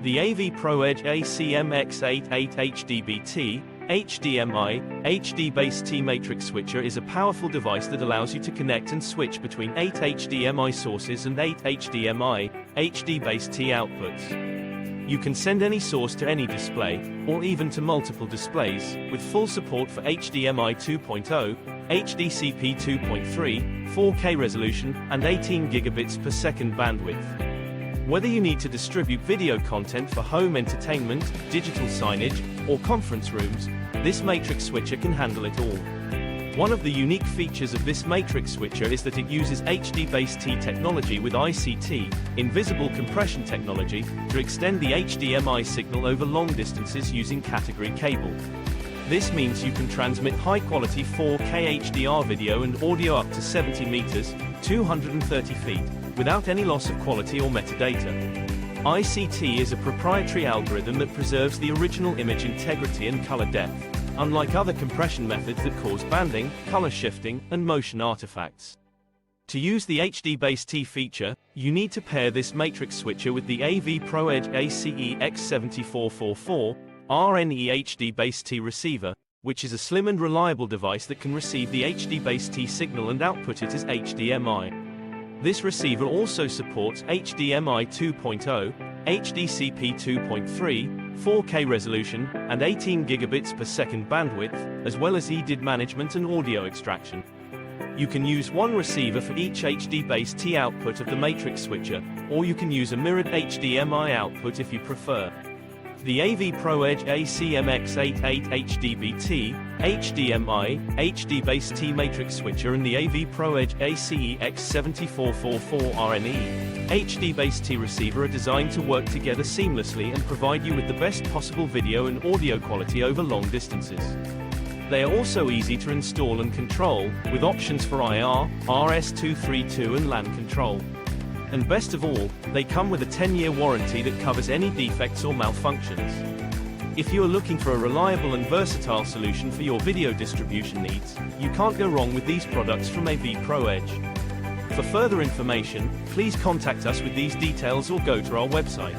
The AVProedge AC-MX-88HDBT HDMI HDBaseT Matrix Switcher is a powerful device that allows you to connect and switch between 8 HDMI sources and 8 HDMI HDBaseT outputs. You can send any source to any display, or even to multiple displays, with full support for HDMI 2.0, HDCP 2.3, 4K resolution, and 18 gigabits per second bandwidth. Whether you need to distribute video content for home entertainment, digital signage, or conference rooms, this matrix switcher can handle it all. One of the unique features of this matrix switcher is that it uses HDBaseT technology with ICT, invisible compression technology, to extend the HDMI signal over long distances using category cable. This means you can transmit high-quality 4K HDR video and audio up to 70 meters, 230 feet, without any loss of quality or metadata. ICT is a proprietary algorithm that preserves the original image integrity and color depth, unlike other compression methods that cause banding, color shifting, and motion artifacts. To use the HDBaseT feature, you need to pair this matrix switcher with the AVProedge AC-MX-88HDBT HDBaseT receiver, which is a slim and reliable device that can receive the HDBaseT signal and output it as HDMI. This receiver also supports HDMI 2.0, HDCP 2.3, 4K resolution, and 18 gigabits per second bandwidth, as well as EDID management and audio extraction. You can use one receiver for each HDBaseT output of the matrix switcher, or you can use a mirrored HDMI output if you prefer. The AVProedge AC-MX-88HDBT HDMI HDBaseT Matrix Switcher and the AVProedge AC-MX-88HDBT HDBaseT receiver are designed to work together seamlessly and provide you with the best possible video and audio quality over long distances. They are also easy to install and control, with options for IR, RS-232 and LAN control. And best of all, they come with a 10-year warranty that covers any defects or malfunctions. If you are looking for a reliable and versatile solution for your video distribution needs, you can't go wrong with these products from AVProedge. For further information, please contact us with these details or go to our website.